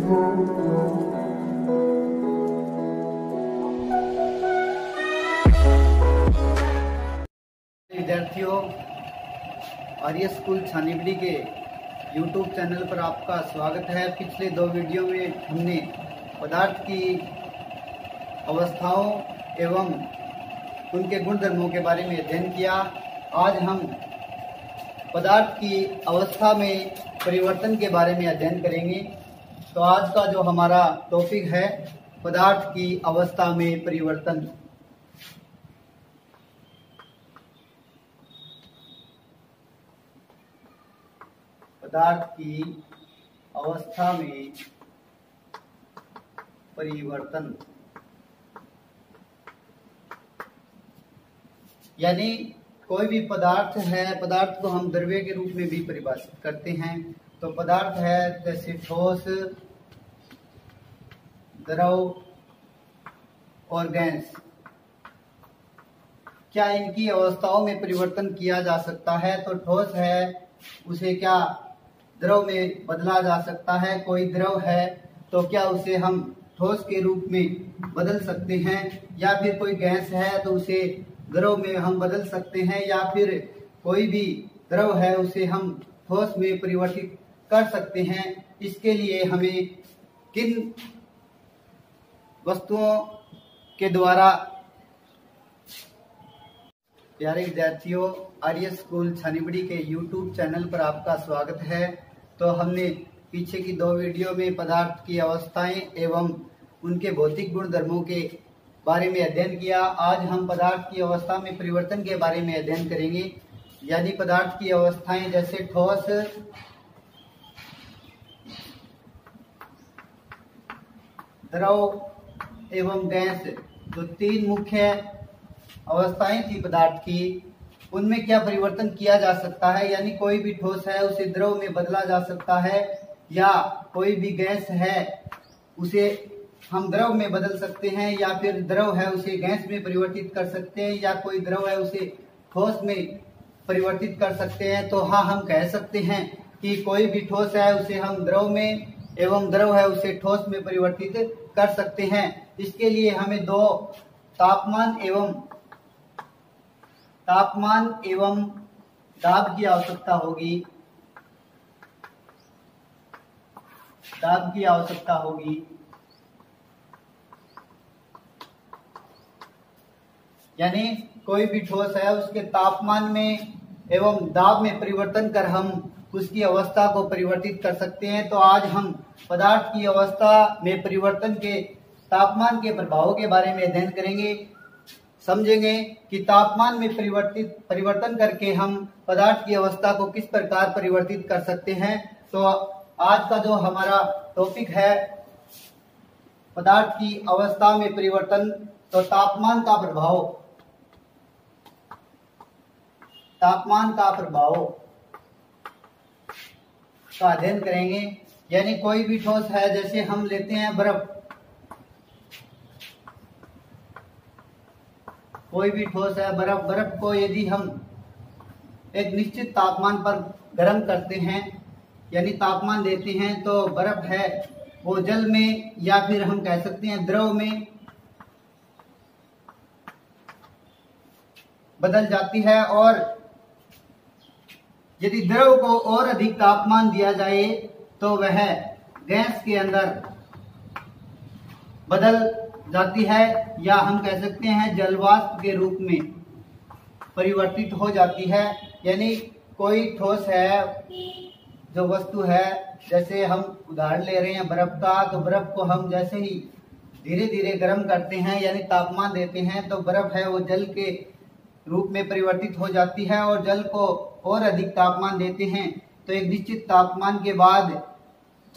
विद्यार्थियों, आर्य स्कूल छानीबड़ी के YouTube channel पर आपका स्वागत है। पिछले दो वीडियो में हमने पदार्थ की अवस्थाओं एवं उनके गुणधर्मों के बारे में अध्ययन किया। आज हम पदार्थ की अवस्था में परिवर्तन के बारे में अध्ययन करेंगे। तो आज का जो हमारा टॉपिक है, पदार्थ की अवस्था में परिवर्तन। पदार्थ की अवस्था में परिवर्तन यानी कोई भी पदार्थ है, पदार्थ को हम द्रव्य के रूप में भी परिभाषित करते हैं। तो पदार्थ है जैसे ठोस, द्रव और गैस। क्या इनकी अवस्थाओं में परिवर्तन किया जा सकता है? तो ठोस है, उसे क्या द्रव में बदला जा सकता है? कोई द्रव है तो क्या उसे हम ठोस के रूप में बदल सकते हैं? या फिर कोई गैस है तो उसे द्रव में हम बदल सकते हैं? या फिर कोई भी द्रव है उसे हम ठोस में परिवर्तित कर सकते हैं? इसके लिए हमें किन वस्तुओं के द्वारा। प्यारे विद्यार्थियों, आर्य स्कूल छानीबड़ी के YouTube चैनल पर आपका स्वागत है। तो हमने पीछे की दो वीडियो में पदार्थ की अवस्थाएं एवं उनके भौतिक गुण धर्मों के बारे में अध्ययन किया। आज हम पदार्थ की अवस्था में परिवर्तन के बारे में अध्ययन करेंगे। यानी पदार्थ की अवस्थाएं जैसे ठोस, द्रव एवं गैस, जो तीन मुख्य अवस्थाएं थी पदार्थ की, उनमें क्या परिवर्तन किया जा सकता है? यानी कोई भी ठोस है उसे द्रव में बदला जा सकता है, या कोई भी गैस है उसे हम द्रव में बदल सकते हैं, या फिर द्रव है उसे गैस में परिवर्तित कर सकते हैं, या कोई द्रव है उसे ठोस में परिवर्तित कर सकते हैं। तो हाँ, हम कह सकते हैं कि कोई भी ठोस है उसे हम द्रव में एवं द्रव है उसे ठोस में परिवर्तित कर सकते हैं। इसके लिए हमें दो तापमान एवं दाब की आवश्यकता होगी। दाब की आवश्यकता होगी। यानी कोई भी ठोस है उसके तापमान में एवं दाब में परिवर्तन कर हम उसकी अवस्था को परिवर्तित कर सकते हैं। तो आज हम पदार्थ की अवस्था में परिवर्तन के तापमान के प्रभावों के बारे में अध्ययन करेंगे। समझेंगे कि तापमान में परिवर्तन करके हम पदार्थ की अवस्था को किस प्रकार परिवर्तित कर सकते हैं। तो आज का जो हमारा टॉपिक है पदार्थ की अवस्था में परिवर्तन, तो तापमान का प्रभाव का अध्ययन करेंगे। यानी कोई भी ठोस है, जैसे हम लेते हैं बर्फ। कोई भी ठोस है बर्फ को यदि हम एक निश्चित तापमान पर गर्म करते हैं, यानी तापमान देते हैं, तो बर्फ है वो जल में या फिर हम कह सकते हैं द्रव में बदल जाती है। और यदि द्रव को और अधिक तापमान दिया जाए तो वह गैस के अंदर बदल जाती है, या हम कह सकते हैं जलवाष्प के रूप में परिवर्तित हो जाती है। यानी कोई ठोस है, जो वस्तु है, जैसे हम उदाहरण ले रहे हैं बर्फ का, तो बर्फ को हम जैसे ही धीरे धीरे गर्म करते हैं यानी तापमान देते हैं, तो बर्फ है वो जल के रूप में परिवर्तित हो जाती है। और जल को और अधिक तापमान देते हैं तो एक निश्चित तापमान के बाद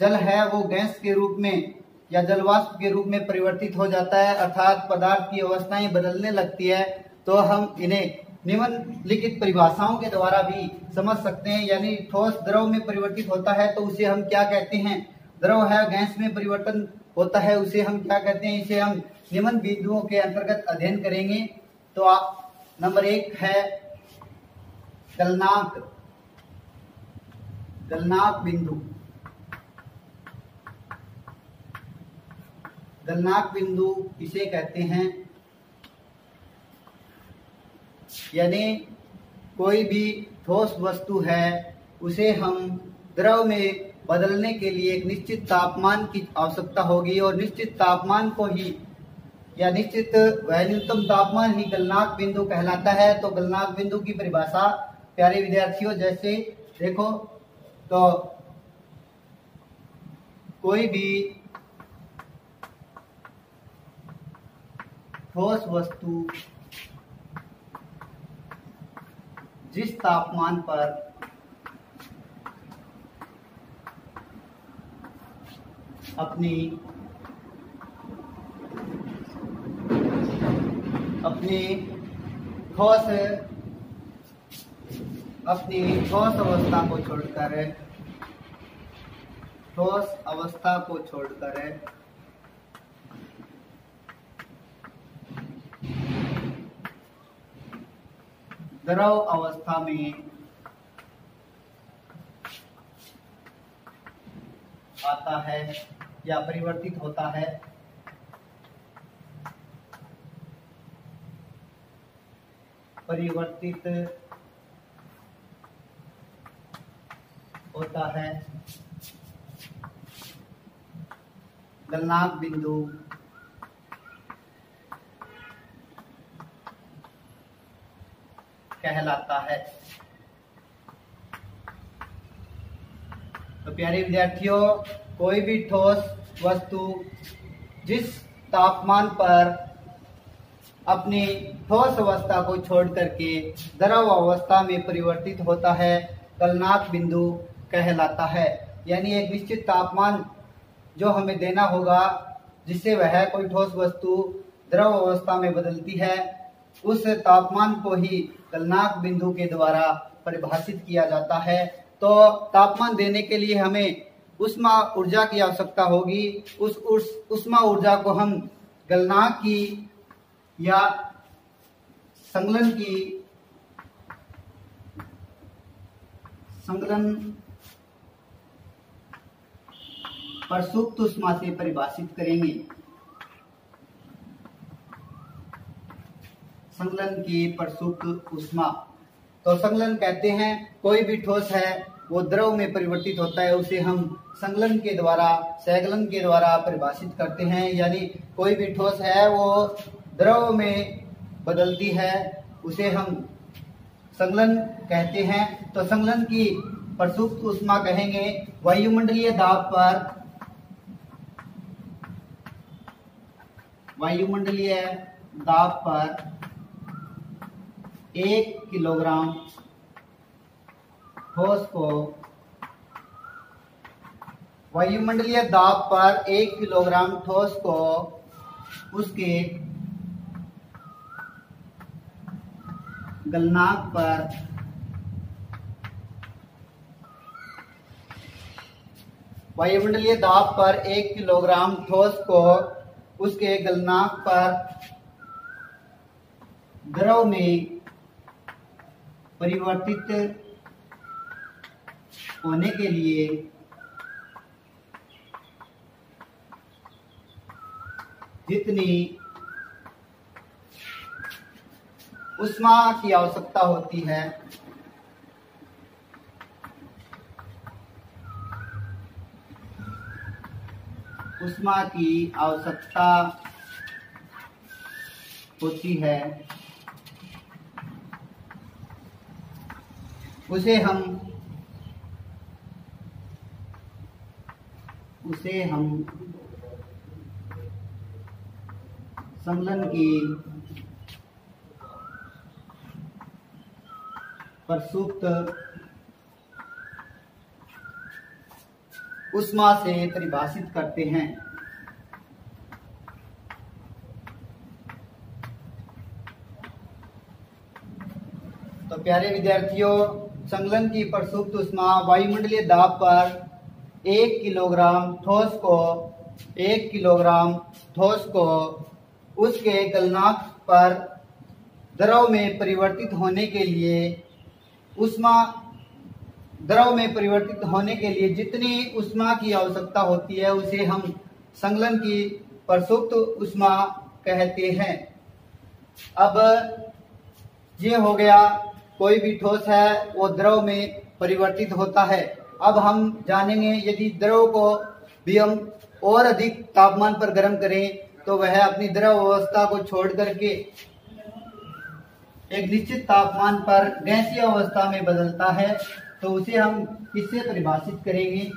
जल है वो गैस के रूप में या जलवाष्प के रूप में परिवर्तित हो जाता है, अर्थात पदार्थ की अवस्थाएं बदलने लगती है। तो हम इन्हें निम्नलिखित परिभाषाओं के द्वारा भी समझ सकते हैं। यानी ठोस द्रव में परिवर्तित होता है तो उसे हम क्या कहते हैं? द्रव है गैस में परिवर्तन होता है, उसे हम क्या कहते हैं? इसे हम निम्न बिंदुओं के अंतर्गत अध्ययन करेंगे। तो नंबर 1 है गलनांक बिंदु। गलनांक बिंदु किसे कहते हैं? यानी कोई भी ठोस वस्तु है उसे हम द्रव में बदलने के लिए एक निश्चित तापमान की आवश्यकता होगी और निश्चित तापमान को ही या निश्चित वह न्यूनतम तापमान ही गलनांक बिंदु कहलाता है। तो गलनांक बिंदु की परिभाषा प्यारे विद्यार्थियों जैसे देखो तो कोई भी ठोस वस्तु जिस तापमान पर अपनी ठोस अवस्था को छोड़कर द्रव अवस्था में आता है या परिवर्तित होता है, गलनांक बिंदु कहलाता है। तो प्यारे विद्यार्थियों कोई भी ठोस वस्तु जिस तापमान पर अपनी ठोस अवस्था को छोड़ करके द्रव अवस्था में परिवर्तित होता है गलनांक बिंदु कहलाता है। यानी एक निश्चित तापमान जो हमें देना होगा जिससे वह कोई ठोस वस्तु द्रव अवस्था में बदलती है, उस तापमान को ही गलनांक बिंदु के द्वारा परिभाषित किया जाता है। तो तापमान देने के लिए हमें उष्मा ऊर्जा की आवश्यकता होगी। उस उष्मा ऊर्जा को हम गलनांक की या संगलन प्रसुप्त उष्मा से परिभाषित करेंगे। संगलन की प्रसुप्त उष्मा, तो संगलन कहते हैं कोई भी ठोस है वो द्रव में परिवर्तित होता है, उसे हम संगलन के द्वारा परिभाषित करते हैं। यानी कोई भी ठोस है वो द्रव में बदलती है, उसे हम संगलन कहते हैं। तो संगलन की प्रसुप्त उष्मा कहेंगे वायुमंडलीय दाब पर 1 किलोग्राम ठोस को वायुमंडलीय दाब पर 1 किलोग्राम ठोस को उसके गलनांक पर वायुमंडलीय दाब पर 1 किलोग्राम ठोस को उसके गलनांक पर द्रव में परिवर्तित होने के लिए जितनी उष्मा की आवश्यकता होती है उसे हम संगलन की प्रसुप्त उष्मा से परिभाषित करते हैं। तो प्यारे विद्यार्थियों संगलन की प्रसुप्त उष्मा वायुमंडलीय दाब पर 1 किलोग्राम ठोस को उसके गलनांक पर द्रव में परिवर्तित होने के लिए जितनी उष्मा की आवश्यकता होती है उसे हम संगलन की प्रसुप्त उष्मा कहते हैं। अब ये हो गया, कोई भी ठोस है वो द्रव में परिवर्तित होता है। अब हम जानेंगे यदि द्रव को भी हम और अधिक तापमान पर गर्म करें तो वह अपनी द्रव अवस्था को छोड़ करके एक निश्चित तापमान पर गैसीय अवस्था में बदलता है, तो उसे हम किससे परिभाषित करेंगे?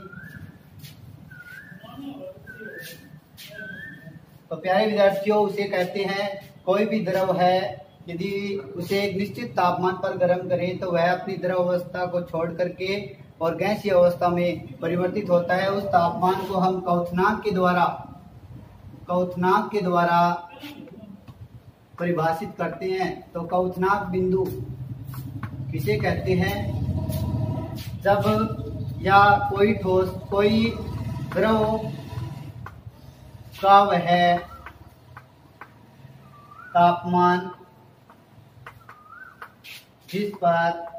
तो प्यारे विद्यार्थियों, उसे कहते हैं कोई भी द्रव है यदि उसे एक निश्चित तापमान पर गर्म करें तो वह अपनी द्रव अवस्था को छोड़ करके और गैसीय अवस्था में परिवर्तित होता है। उस तापमान को हम क्वथनांक के द्वारा परिभाषित करते हैं। तो क्वथनांक बिंदु किसे कहते हैं? जब या कोई ठोस कोई द्रव का वह तापमान जिस पर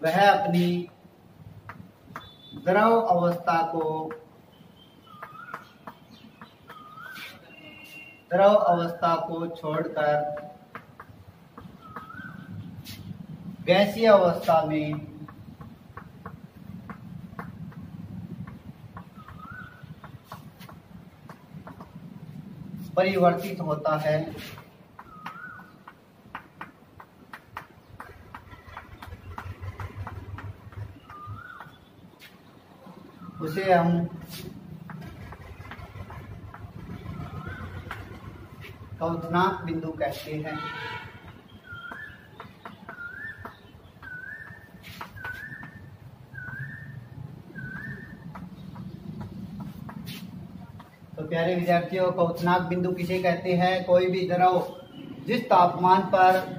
वह अपनी द्रव अवस्था को छोड़कर गैसीय अवस्था में परिवर्तित होता है, उसे हम क्वथनांक बिंदु कहते हैं। तो प्यारे विद्यार्थियों, क्वथनांक बिंदु किसे कहते हैं? कोई भी द्रव जिस तापमान पर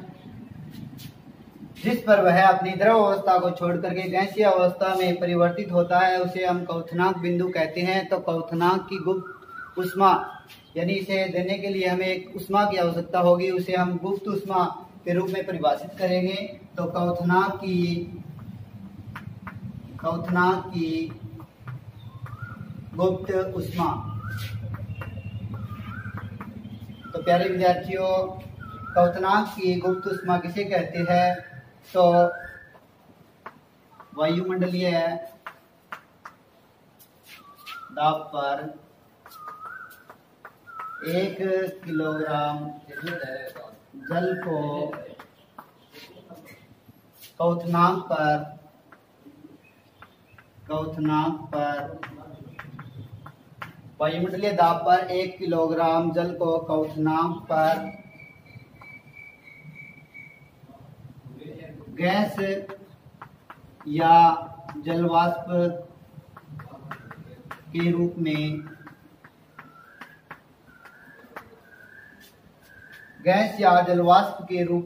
वह अपनी द्रव अवस्था को छोड़ करके गैसीय अवस्था में परिवर्तित होता है, उसे हम क्वथनांक बिंदु कहते हैं। तो क्वथनांक की गुप्त उष्मा, यानी इसे देने के लिए हमें एक उष्मा की आवश्यकता होगी, उसे हम गुप्त उष्मा के रूप में परिभाषित करेंगे। तो क्वथनांक की गुप्त उष्मा। तो प्यारे विद्यार्थियों, क्वथनांक की गुप्त उष्मा किसे कहते हैं? तो वायुमंडलीय दाब पर 1 किलोग्राम जल को क्वथनांक पर वायुमंडलीय दाब पर 1 किलोग्राम जल को क्वथनांक पर गैस या जलवाष्प के रूप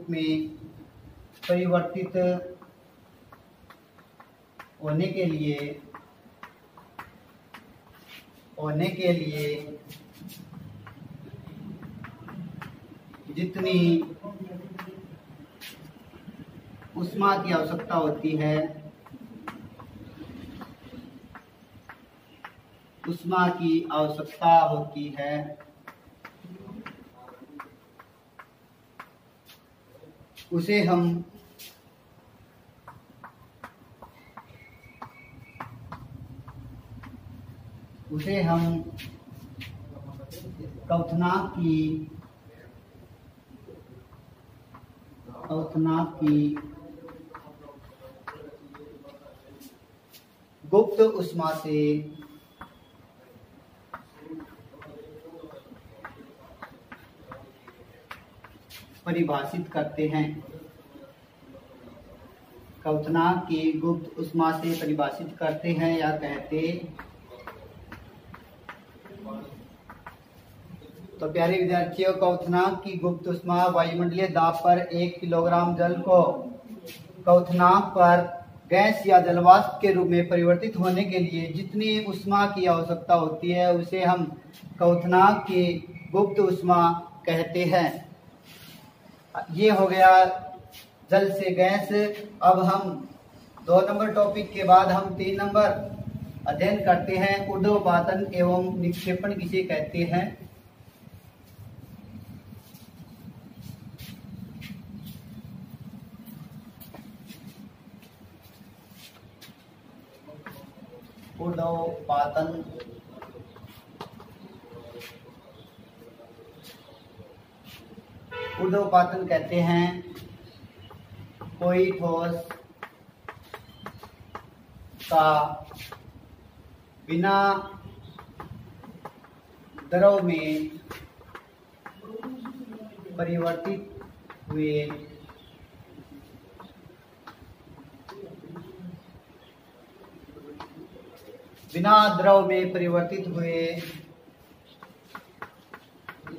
में परिवर्तित होने के लिए जितनी उष्मा की आवश्यकता होती है उसे हम क्वथनांक की गुप्त उष्मा से परिभाषित करते हैं। क्वथनांक की गुप्त उष्मा से परिभाषित करते हैं या कहते। तो प्यारे विद्यार्थियों, क्वथनांक की गुप्त उष्मा वायुमंडलीय दाब पर 1 किलोग्राम जल को क्वथनांक पर गैस या जलवाष्प के रूप में परिवर्तित होने के लिए जितनी उष्मा की आवश्यकता होती है उसे हम क्वथनांक की गुप्त उष्मा कहते हैं। ये हो गया जल से गैस। अब हम 2 नंबर टॉपिक के बाद हम 3 नंबर अध्ययन करते हैं, ऊर्ध्वपातन एवं निक्षेपण किसे कहते हैं। ऊर्ध्वपातन ऊर्ध्वपातन कहते हैं कोई ठोस का बिना द्रव में परिवर्तित हुए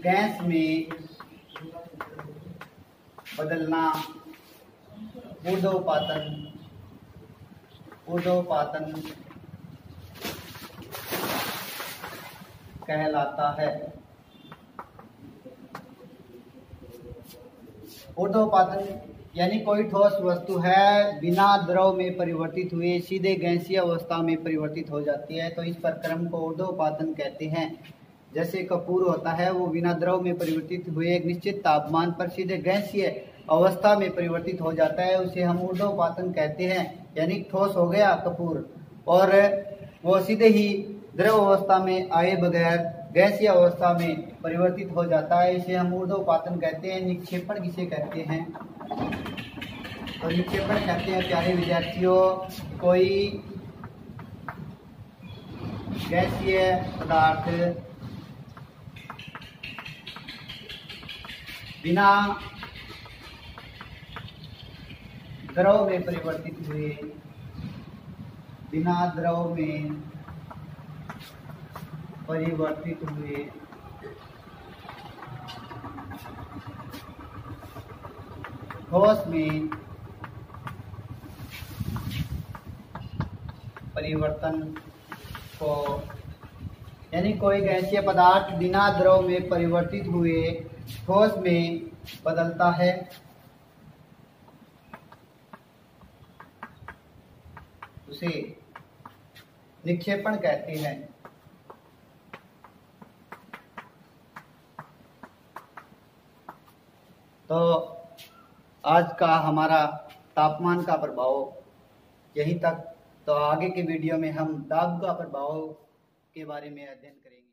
गैस में बदलना ऊर्ध्वपातन कहलाता है। ऊर्ध्वपातन यानी कोई ठोस वस्तु है बिना द्रव में परिवर्तित हुए सीधे गैसीय अवस्था में परिवर्तित हो जाती है, तो इस प्रक्रम को ऊर्ध्वपातन कहते हैं। जैसे कपूर होता है, वो बिना द्रव में परिवर्तित हुए एक निश्चित तापमान पर सीधे गैसीय अवस्था में परिवर्तित हो जाता है, उसे हम ऊर्ध्वपातन कहते हैं। यानी ठोस हो गया कपूर और वो सीधे ही द्रव अवस्था में आए बगैर गैसीय अवस्था में परिवर्तित हो जाता है, इसे हम ऊर्ध्वपातन कहते हैं। निक्षेपण किसे कहते हैं, तो निक्षेपण कहते हैं प्यारे विद्यार्थियों, कोई गैसीय पदार्थ बिना द्रव में परिवर्तित हुए ठोस में परिवर्तन को, यानी कोई गैसीय पदार्थ बिना द्रव में परिवर्तित हुए ठोस में बदलता है, उसे निक्षेपण कहते हैं। तो आज का हमारा तापमान का प्रभाव यहीं तक। तो आगे के वीडियो में हम दाब का प्रभाव के बारे में अध्ययन करेंगे।